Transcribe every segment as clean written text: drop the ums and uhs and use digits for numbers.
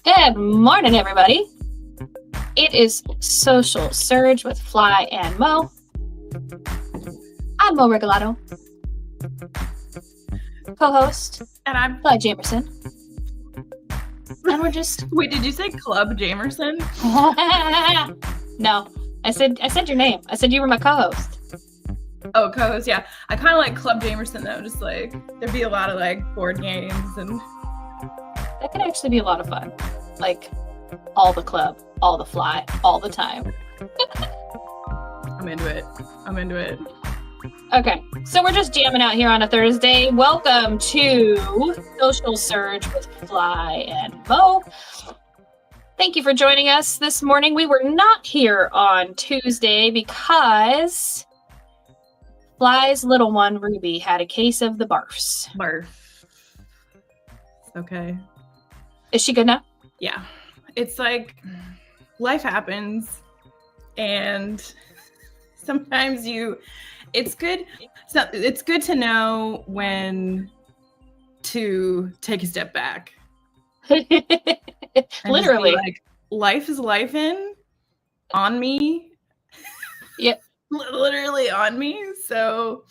Good morning, everybody. It is Social Surge with Fly and Mo. I'm Mo Regalado, co-host, and I'm Fly Jamerson. And we're just... Wait, did you say Club Jamerson? No, I said your name. I said you were my co-host. Oh, co-host, yeah. I kind of like Club Jamerson, though. Just like, there'd be a lot of like board games and... That could actually be a lot of fun. Like, all the club, all the fly, all the time. I'm into it. Okay, so we're just jamming out here on a Thursday. Welcome to Social Surge with Fly and Mo. Thank you for joining us this morning. We were not here on Tuesday because Fly's little one, Ruby, had a case of the barfs. Barf. Okay. Is she good now? Yeah. It's like, life happens, and sometimes it's good to know when to take a step back. Literally. Like, life is lifing on me. Yep. Literally on me. So,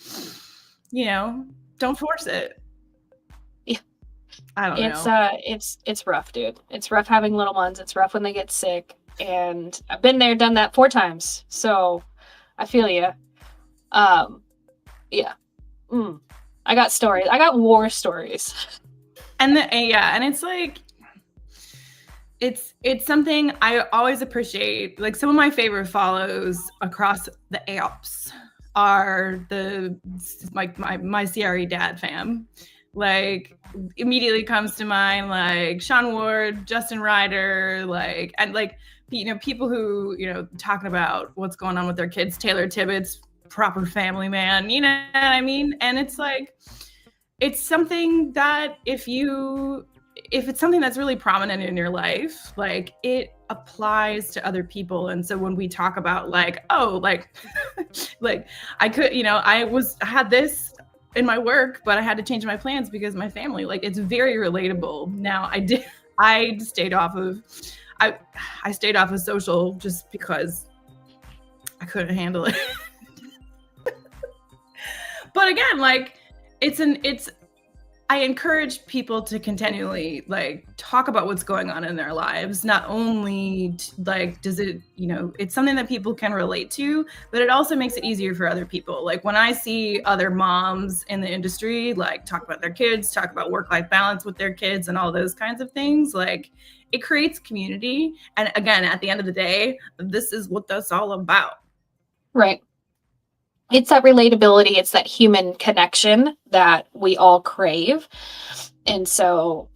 don't force it. Yeah. I don't know. It's rough, dude. It's rough having little ones. It's rough when they get sick. And I've been there, done that 4 times. So I feel you. Yeah. I got stories. I got war stories. And it's like, it's something I always appreciate. Like, some of my favorite follows across the Alps are my CRE dad fam. Like, immediately comes to mind, like Sean Ward, Justin Ryder, people who, talking about what's going on with their kids. Taylor Tibbetts, proper family man, you know what I mean? And it's like, it's something that if it's something that's really prominent in your life, like, it applies to other people. And so when we talk about like, oh, like, like I could, I had this in my work, but I had to change my plans because of my family. Like, it's very relatable. Now I stayed off of social just because I couldn't handle it. But again, like, I encourage people to continually like talk about what's going on in their lives. Not only does it, it's something that people can relate to, but it also makes it easier for other people. Like, when I see other moms in the industry, like, talk about their kids, talk about work-life balance with their kids and all those kinds of things, like, it creates community. And again, at the end of the day, this is what that's all about. Right. It's that relatability. It's that human connection that we all crave. And so,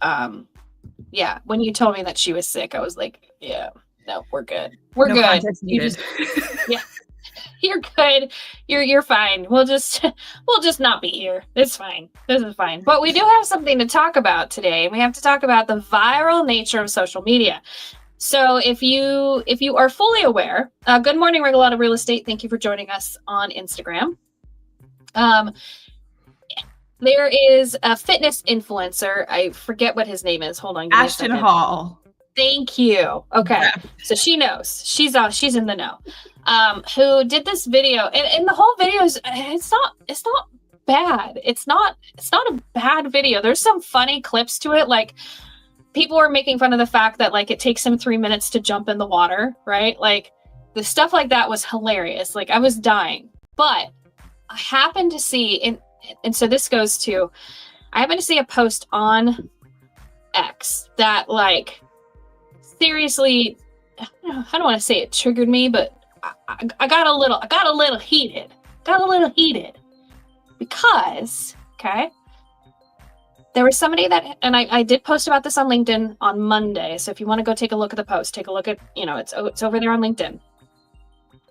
when you told me that she was sick, I was like, yeah, no, we're good. We're good. Yeah, you're good. You're fine. We'll just not be here. It's fine. This is fine. But we do have something to talk about today. We have to talk about the viral nature of social media. So if you are fully aware, good morning, Regalado Real Estate. Thank you for joining us on Instagram. There is a fitness influencer. I forget what his name is. Hold on. Ashton Hall. Thank you. Okay. Yeah. So she knows. She's in the know. Who did this video, and the whole video is, it's not bad. It's not a bad video. There's some funny clips to it. Like, people were making fun of the fact that, like, it takes him 3 minutes to jump in the water, right? Like, the stuff like that was hilarious. Like, I was dying. But I happened to see, and so this goes to, I happened to see a post on X that, like, seriously, I don't want to say it triggered me, but I got a little heated. Because, okay, there was somebody that, and I did post about this on LinkedIn on Monday. So if you want to go take a look at the post, take a look at, it's over there on LinkedIn.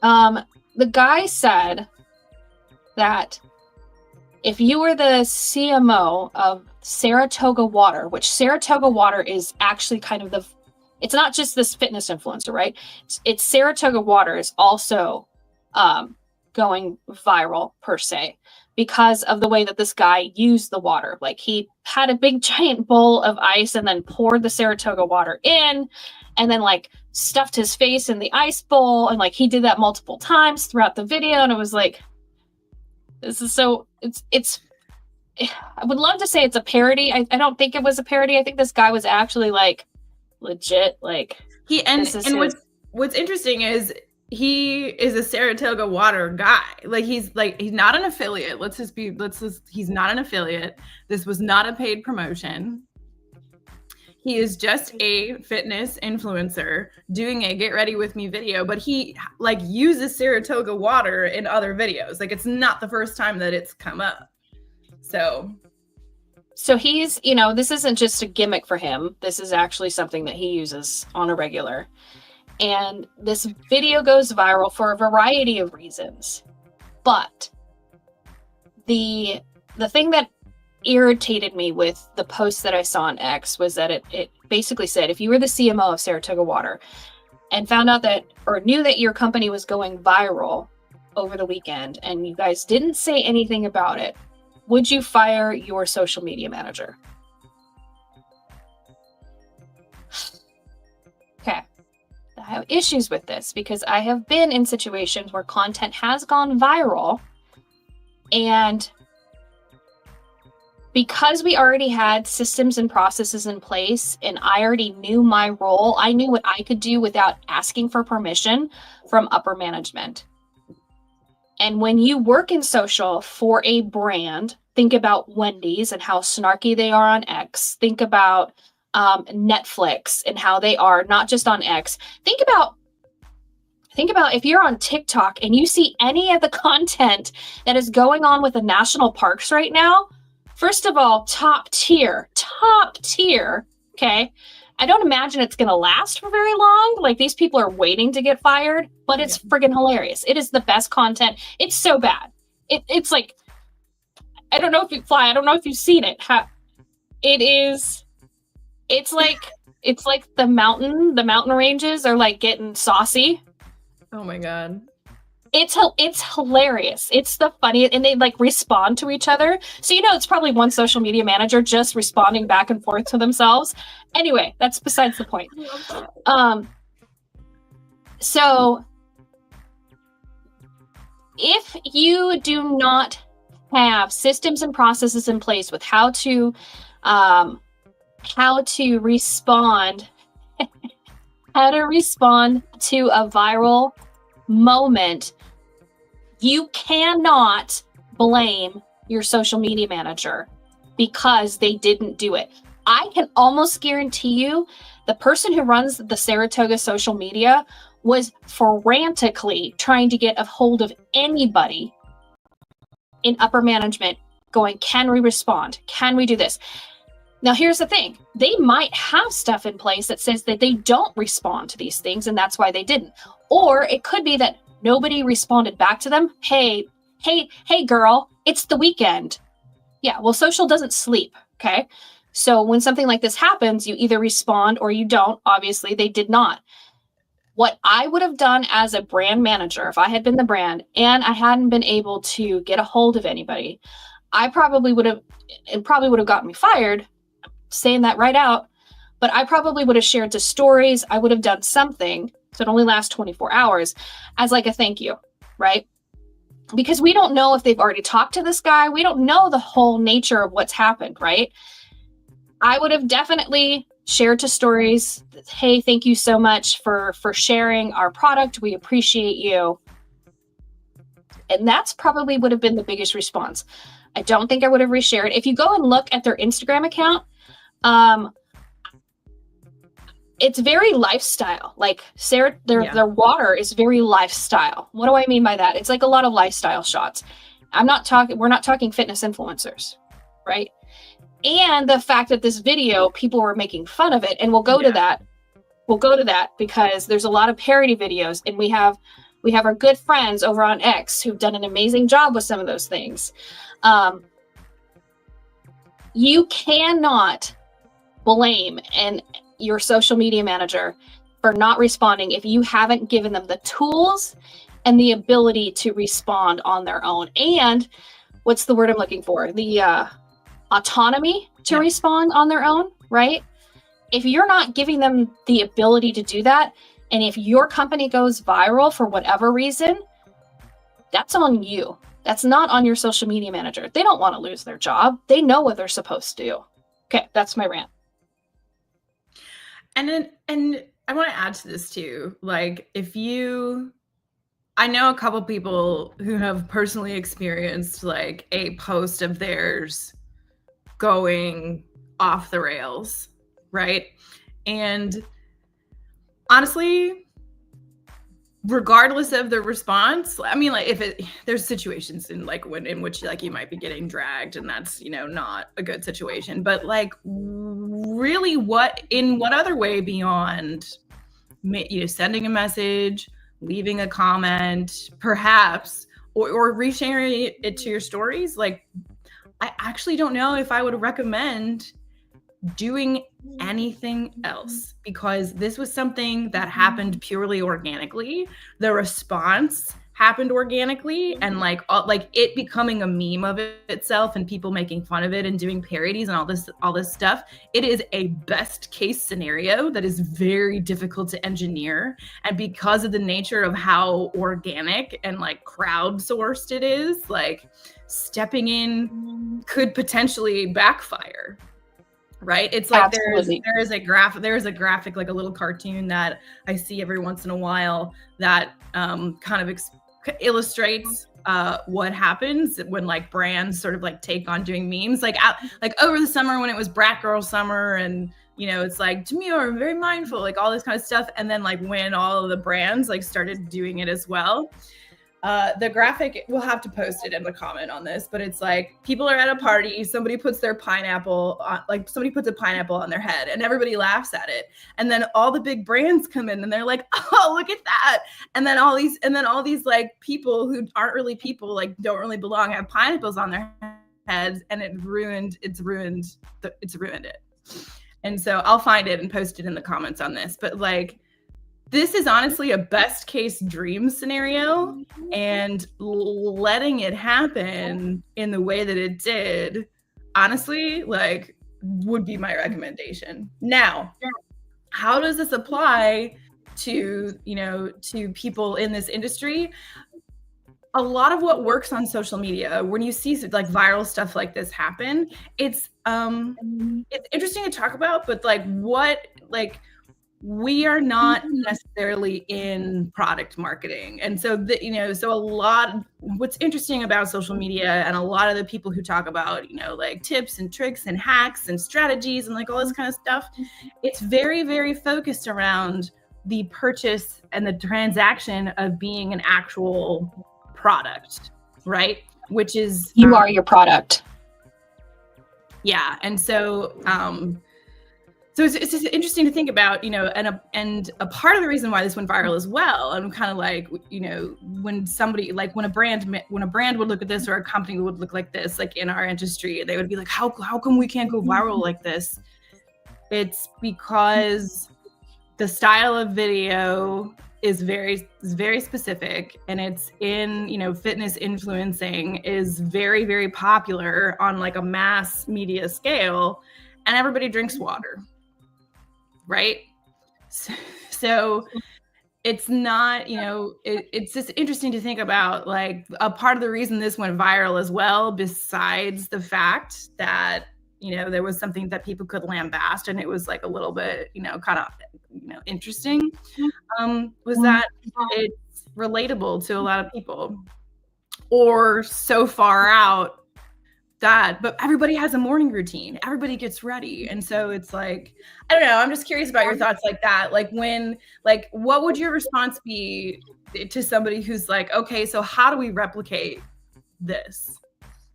The guy said that if you were the CMO of Saratoga Water, which Saratoga Water is actually kind of it's not just this fitness influencer, right? It's Saratoga Water is also going viral per se. because of the way that this guy used the water. Like, he had a big giant bowl of ice and then poured the Saratoga water in, and then like stuffed his face in the ice bowl, and like he did that multiple times throughout the video. And it was like, this is so, it's I would love to say it's a parody. I don't think it was a parody. I think this guy was actually like legit, like, what's interesting is he is a Saratoga water guy. Like, he's not an affiliate. He's not an affiliate. This was not a paid promotion. He is just a fitness influencer doing a get ready with me video, but he like uses Saratoga water in other videos. Like, it's not the first time that it's come up. So he's, you know, this isn't just a gimmick for him. This is actually something that he uses on a regular. And this video goes viral for a variety of reasons. But the thing that irritated me with the post that I saw on X was that it basically said, if you were the CMO of Saratoga Water and found out that, or knew that your company was going viral over the weekend and you guys didn't say anything about it, would you fire your social media manager? Okay. I have issues with this because I have been in situations where content has gone viral, and because we already had systems and processes in place and I already knew my role, I knew what I could do without asking for permission from upper management. And when you work in social for a brand, think about Wendy's and how snarky they are on X. Think about Netflix and how they are not just on X. Think about if you're on TikTok and you see any of the content that is going on with the national parks right now. First of all, top tier. Okay. I don't imagine it's going to last for very long. Like, these people are waiting to get fired, but it's friggin' hilarious. It is the best content. It's so bad. It's like, I don't know if you've seen it. It's like the mountain ranges are like getting saucy. Oh my God. It's hilarious. It's the funniest, and they like respond to each other. So, you know, it's probably one social media manager just responding back and forth to themselves. Anyway, that's besides the point. So if you do not have systems and processes in place with how to respond to a viral moment, you cannot blame your social media manager because they didn't do it. I can almost guarantee you the person who runs the Saratoga social media was frantically trying to get a hold of anybody in upper management going, can we respond? Can we do this? Now, here's the thing. They might have stuff in place that says that they don't respond to these things, and that's why they didn't. Or it could be that nobody responded back to them. Hey, girl, it's the weekend. Yeah, well, social doesn't sleep, okay? So when something like this happens, you either respond or you don't. Obviously, they did not. What I would have done as a brand manager, if I had been the brand and I hadn't been able to get a hold of anybody, it probably would have gotten me fired, saying that right out, but I probably would have shared the stories. I would have done something, so it only lasts 24 hours, as like a thank you, right? Because we don't know if they've already talked to this guy. We don't know the whole nature of what's happened, right? I would have definitely shared to stories, hey, thank you so much for sharing our product. We appreciate you. And that's probably would have been the biggest response. I don't think I would have reshared. If you go and look at their Instagram account, it's very lifestyle. Like their water is very lifestyle. What do I mean by that? It's like a lot of lifestyle shots. We're not talking fitness influencers, right? And the fact that this video, people were making fun of it, and we'll go to that. We'll go to that because there's a lot of parody videos, and we have our good friends over on X who've done an amazing job with some of those things. You cannot blame your social media manager for not responding if you haven't given them the tools and the ability to respond on their own. And what's the word I'm looking for? The autonomy to respond on their own, right? If you're not giving them the ability to do that, and if your company goes viral for whatever reason, that's on you. That's not on your social media manager. They don't want to lose their job. They know what they're supposed to do. Okay, that's my rant. And I want to add to this too. Like, I know a couple people who have personally experienced like a post of theirs going off the rails, right? And honestly, regardless of the response, I mean, like there's situations in which like you might be getting dragged, and that's, you know, not a good situation. But like, really, what other way beyond, you know, sending a message, leaving a comment, perhaps, or resharing it to your stories? Like, I actually don't know if I would recommend doing anything else, because this was something that happened purely organically. The response happened organically, and like it becoming a meme of itself and people making fun of it and doing parodies and all this stuff. It is a best case scenario that is very difficult to engineer, and because of the nature of how organic and like crowdsourced it is, like stepping in could potentially backfire. Right? It's like there is a graphic, like a little cartoon that I see every once in a while that kind of illustrates what happens when like brands sort of like take on doing memes, like over the summer when it was Brat Girl summer, and you know, it's like demure, very mindful, like all this kind of stuff. And then like when all of the brands like started doing it as well. The graphic, we'll have to post it in the comment on this, but it's like people are at a party, somebody puts a pineapple on their head, and everybody laughs at it. And then all the big brands come in and they're like, oh, look at that. And then all these like people who aren't really people, like don't really belong, have pineapples on their heads, and it's ruined it. And so I'll find it and post it in the comments on this. But like, this is honestly a best case dream scenario, and letting it happen in the way that it did, honestly, like, would be my recommendation. Now, how does this apply to, you know, to people in this industry? A lot of what works on social media, when you see like viral stuff like this happen, it's interesting to talk about, but we are not necessarily in product marketing. And so, what's interesting about social media and a lot of the people who talk about, you know, like tips and tricks and hacks and strategies and like all this kind of stuff, it's very, very focused around the purchase and the transaction of being an actual product, right? Which is... You are your product. Yeah. And so, so it's just interesting to think about, you know, and a part of the reason why this went viral as well, I'm kind of like, you know, when a brand would look at this, or a company would look like this, like in our industry, they would be like, how come we can't go viral like this? It's because the style of video is very specific, and it's in, you know, fitness influencing is very, very popular on like a mass media scale, and everybody drinks water. Right? So it's not, you know, it's just interesting to think about, like, a part of the reason this went viral as well, besides the fact that, you know, there was something that people could lambast and it was like a little bit, you know, kind of, you know, interesting, was that it's relatable to a lot of people, or so far out that, but everybody has a morning routine, everybody gets ready. And so it's like, I don't know, I'm just curious about your thoughts like that. Like, what would your response be to somebody who's like, okay, so how do we replicate this?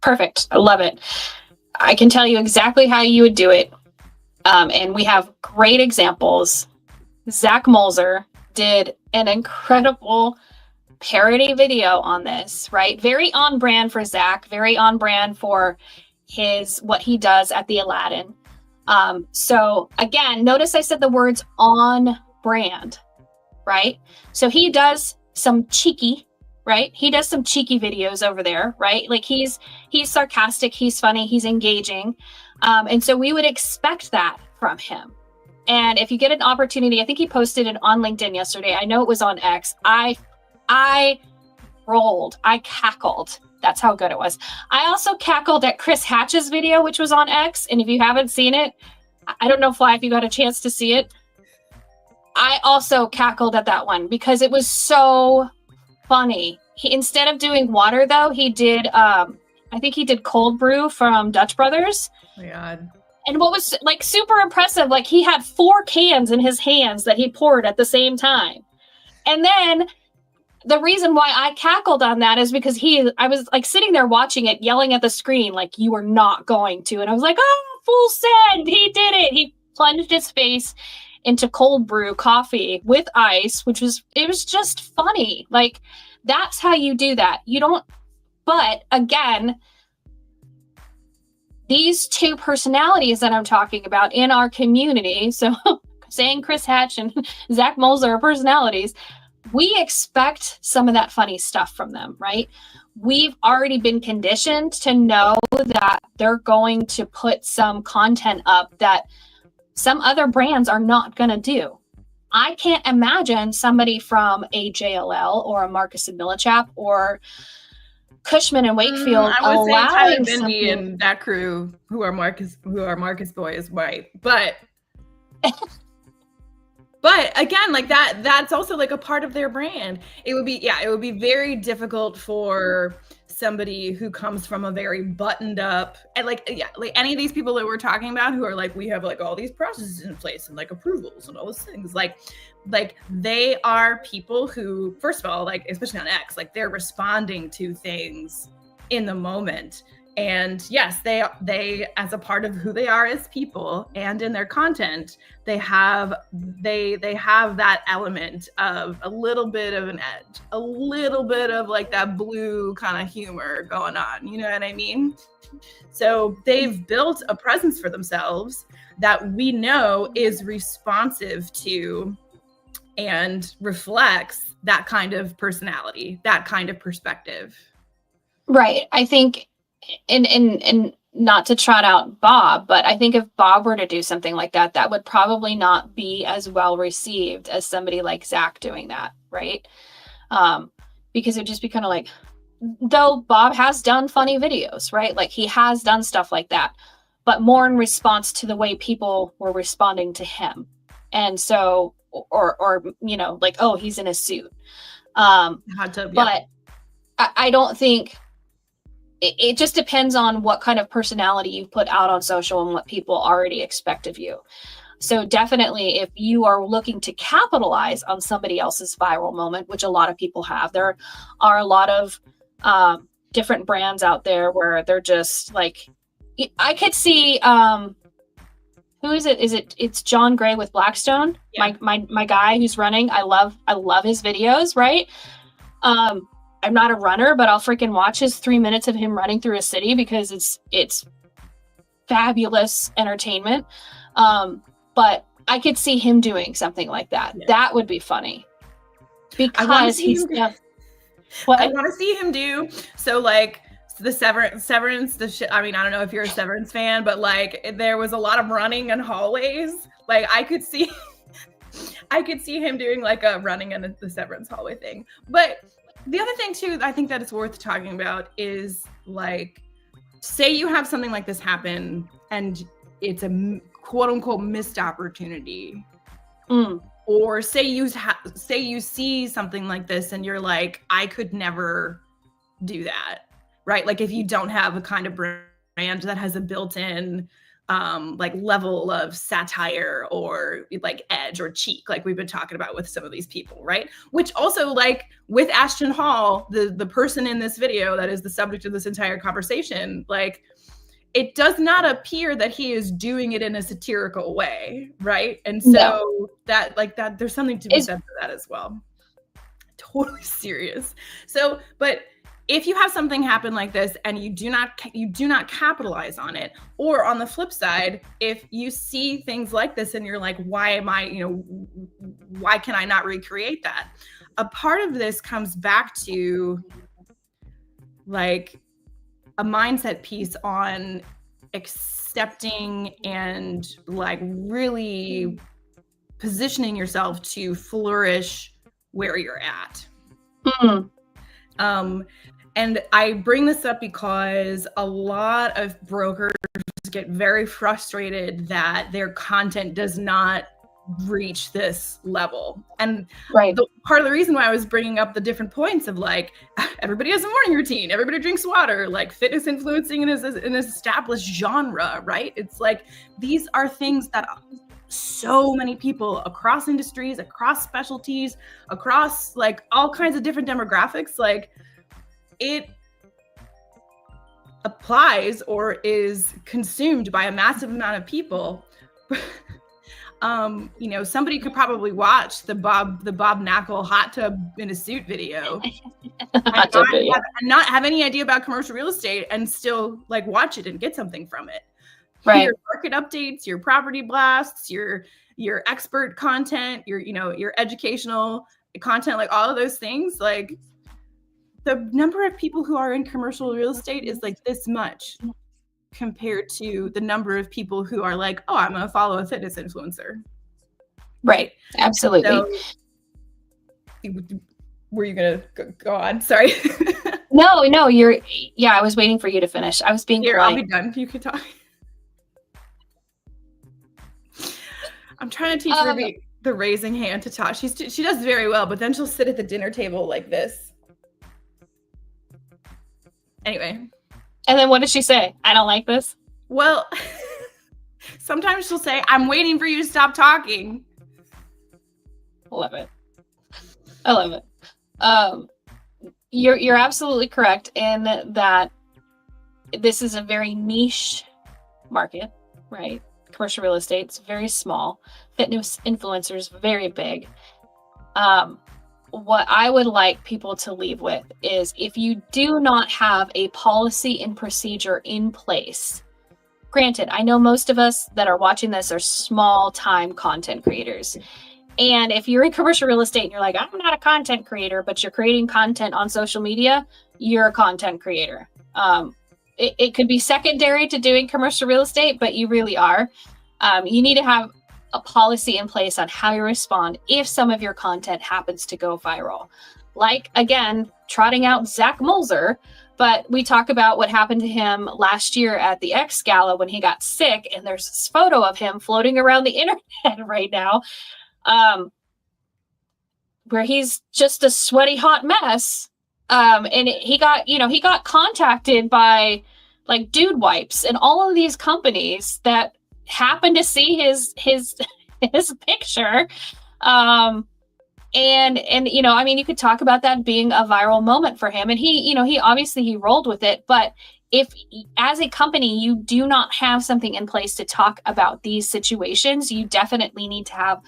Perfect. I love it. I can tell you exactly how you would do it. And we have great examples. Zach Molzer did an incredible parody video on this, right? Very on brand for Zach, very on brand for what he does at the Aladdin. So again, notice I said the words on brand, right? So he does some cheeky right? He does some cheeky videos over there, right? Like he's sarcastic, he's funny, he's engaging. And so we would expect that from him. And if you get an opportunity, I think he posted it on LinkedIn yesterday. I know it was on X. I rolled, I cackled. That's how good it was. I also cackled at Chris Hatch's video, which was on X. And if you haven't seen it, I don't know, Fly, if you got a chance to see it. I also cackled at that one because it was so funny. He, instead of doing water, though, he did, I think he did cold brew from Dutch Brothers. Oh my God. And what was like super impressive, like he had 4 cans in his hands that he poured at the same time. And then the reason why I cackled on that is because I was like sitting there watching it, yelling at the screen, like, you are not going to. And I was like, oh, full send. He did it. He plunged his face into cold brew coffee with ice, it was just funny. Like, that's how you do that. You don't, but again, these 2 personalities that I'm talking about in our community, so saying Chris Hatch and Zach Moser are personalities, we expect some of that funny stuff from them, right? We've already been conditioned to know that they're going to put some content up that some other brands are not going to do. I can't imagine somebody from a JLL or a Marcus and Millichap or Cushman and Wakefield I would say Tyler allowing Bendy and that crew who are Marcus boys, right? But but again, like that's also like a part of their brand. It would be very difficult for somebody who comes from a very buttoned up and like any of these people that we're talking about who are like, we have like all these processes in place and like approvals and all those things, like they are people who, first of all, like especially on X, like they're responding to things in the moment. And yes, they as a part of who they are as people and in their content, they have that element of a little bit of an edge, a little bit of like that blue kind of humor going on. You know what I mean? So they've built a presence for themselves that we know is responsive to and reflects that kind of personality, that kind of perspective. Right. I think and not to trot out Bob, but I think if Bob were to do something like that, that would probably not be as well received as somebody like Zach doing that, right? Because it'd just be kind of like, though Bob has done funny videos, right? Like he has done stuff like that, but more in response to the way people were responding to him. And so, or you know, like, oh, he's in a suit. Hot tub, yeah. But I don't think, it just depends on what kind of personality you put out on social and what people already expect of you. So definitely, if you are looking to capitalize on somebody else's viral moment, which a lot of people have, there are a lot of different brands out there where they're just like, I could see, who is it? It's John Gray with Blackstone, yeah. my guy who's running. I love his videos, right? I'm not a runner, but I'll freaking watch his 3 minutes of him running through a city because it's fabulous entertainment. But I could see him doing something like that. Yeah. That would be funny because he's. What I want to see him do. So like the Severance, the shit. I mean, I don't know if you're a Severance fan, but like there was a lot of running in hallways. Like I could see him doing like a running in the Severance hallway thing, but. The other thing too, I think that it's worth talking about is like, say you have something like this happen and it's a quote unquote missed opportunity. Or say you see something like this and you're like, I could never do that, right? Like if you don't have a kind of brand that has a built-in like level of satire or like edge or cheek, like we've been talking about with some of these people, right? Which also like with Ashton Hall, the person in this video that is the subject of this entire conversation, like it does not appear that he is doing it in a satirical way, right? And so that there's something to be said for that as well. Totally serious. So, but if you have something happen like this and you do not capitalize on it, or on the flip side, if you see things like this and you're like, why can I not recreate that? a part of this comes back to like a mindset piece on accepting and like really positioning yourself to flourish where you're at. And I bring this up because a lot of brokers get very frustrated that their content does not reach this level. And part of the reason why I was bringing up the different points of like, everybody has a morning routine, everybody drinks water, like fitness influencing is an established genre, right? It's like, these are things that so many people across industries, across specialties, across like all kinds of different demographics, like it applies or is consumed by a massive amount of people. You know, somebody could probably watch the Bob Knackle hot tub in a suit video and not have any idea about commercial real estate and still like watch it and get something from it. Right. Your market updates, your property blasts, your expert content, your educational content, like all of those things, like the number of people who are in commercial real estate is like this much compared to the number of people who are like, oh, I'm going to follow a fitness influencer. Right. Absolutely. So, were you going to go on? Sorry. No, I was waiting for you to finish. I was being polite. I'll be done. You can talk. I'm trying to teach her the raising hand to talk. She does very well, but then she'll sit at the dinner table like this. Anyway. And then what does she say? I don't like this. Well, sometimes she'll say, I'm waiting for you to stop talking. Love it. I love it. You're absolutely correct in that this is a very niche market, right? Commercial real estate's very small. Fitness influencers, very big. What I would like people to leave with is if you do not have a policy and procedure in place, granted, I know most of us that are watching this are small time content creators. And if you're in commercial real estate and you're like, I'm not a content creator, but you're creating content on social media, you're a content creator. It could be secondary to doing commercial real estate, but you really are. You need to have a policy in place on how you respond if some of your content happens to go viral. Like, again, trotting out Zach Mulzer, but we talk about what happened to him last year at the X Gala when he got sick, and there's this photo of him floating around the internet right now, where he's just a sweaty hot mess. And he got contacted by like Dude Wipes and all of these companies that happened to see his picture. And I mean, you could talk about that being a viral moment for him. And he obviously rolled with it. But if as a company, you do not have something in place to talk about these situations, you definitely need to have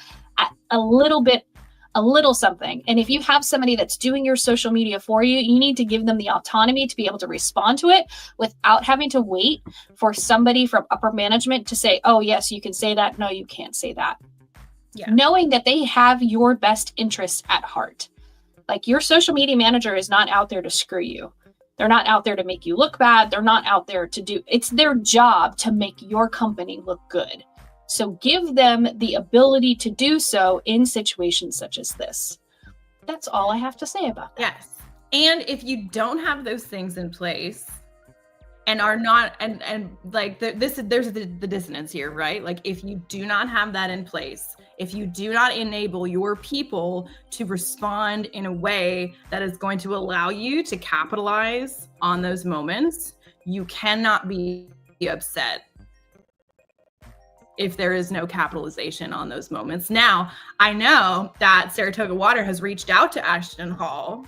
a little something. And if you have somebody that's doing your social media for you, you need to give them the autonomy to be able to respond to it without having to wait for somebody from upper management to say, oh, yes, you can say that. No, you can't say that. Yeah. Knowing that they have your best interests at heart. Like, your social media manager is not out there to screw you. They're not out there to make you look bad. They're not out there it's their job to make your company look good. So give them the ability to do so in situations such as this. That's all I have to say about that. Yes. And if you don't have those things in place and are not, and like there's the dissonance here, right? Like, if you do not have that in place, if you do not enable your people to respond in a way that is going to allow you to capitalize on those moments, you cannot be upset if there is no capitalization on those moments. Now, I know that Saratoga Water has reached out to Ashton Hall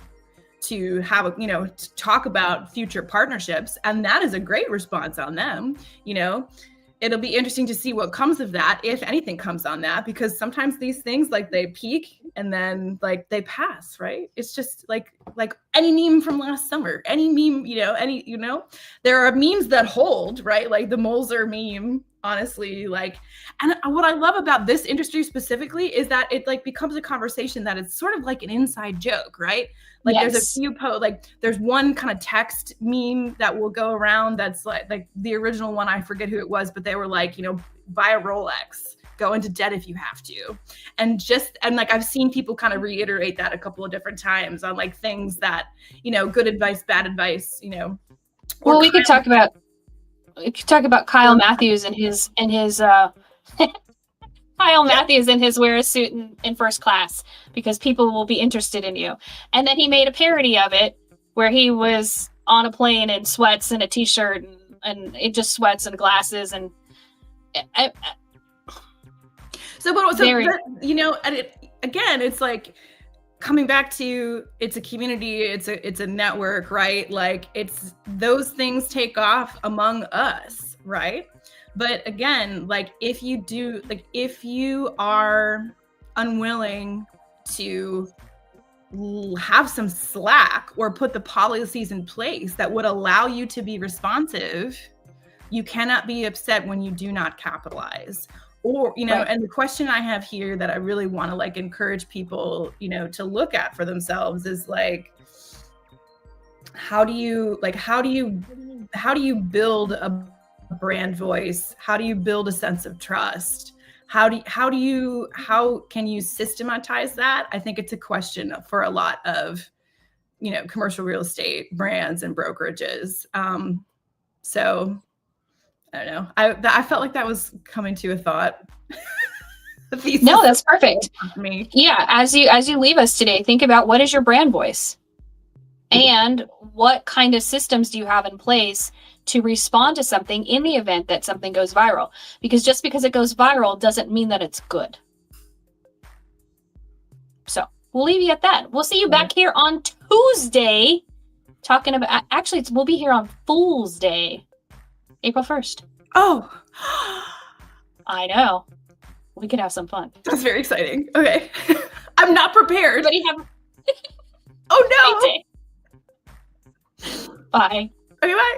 to have, to talk about future partnerships. And that is a great response on them. It'll be interesting to see what comes of that, if anything comes on that, because sometimes these things, like, they peak and then like they pass, right? It's just like any meme from last summer, any meme, there are memes that hold, right? Like the Molzer meme, honestly, like, and what I love about this industry specifically is that it like becomes a conversation that it's sort of like an inside joke, right? Like Yes. there's a few like there's one kind of text meme that will go around that's like the original one, I forget who it was, but they were like, buy a Rolex, go into debt if you have to. And like I've seen people kind of reiterate that a couple of different times on like things that, good advice, bad advice, Well, we could talk about Kyle Matthews and his Kyle Matthews and his wear a suit in first class because people will be interested in you. And then he made a parody of it where he was on a plane in sweats and a t-shirt and it just sweats and glasses and again, it's like coming back to it's a community, it's a network, right? Like it's those things take off among us, right? But again, like if you are unwilling to have some slack or put the policies in place that would allow you to be responsive, you cannot be upset when you do not capitalize. Or, Right. And the question I have here that I really want to like encourage people, to look at for themselves is like, how do you build a brand voice? How do you build a sense of trust? How can you systematize that? I think it's a question for a lot of, commercial real estate brands and brokerages. So I don't know. I felt like that was coming to a thought. No, that's perfect. Me. Yeah, as you leave us today, think about what is your brand voice and what kind of systems do you have in place to respond to something in the event that something goes viral? Because just because it goes viral doesn't mean that it's good. So we'll leave you at that. We'll see you back here on Tuesday talking about, actually, we'll be here on Fool's Day, April 1st. Oh, I know. We could have some fun. That's very exciting. Okay. I'm not prepared. Everybody have Oh no. a great day. Bye. Okay, bye.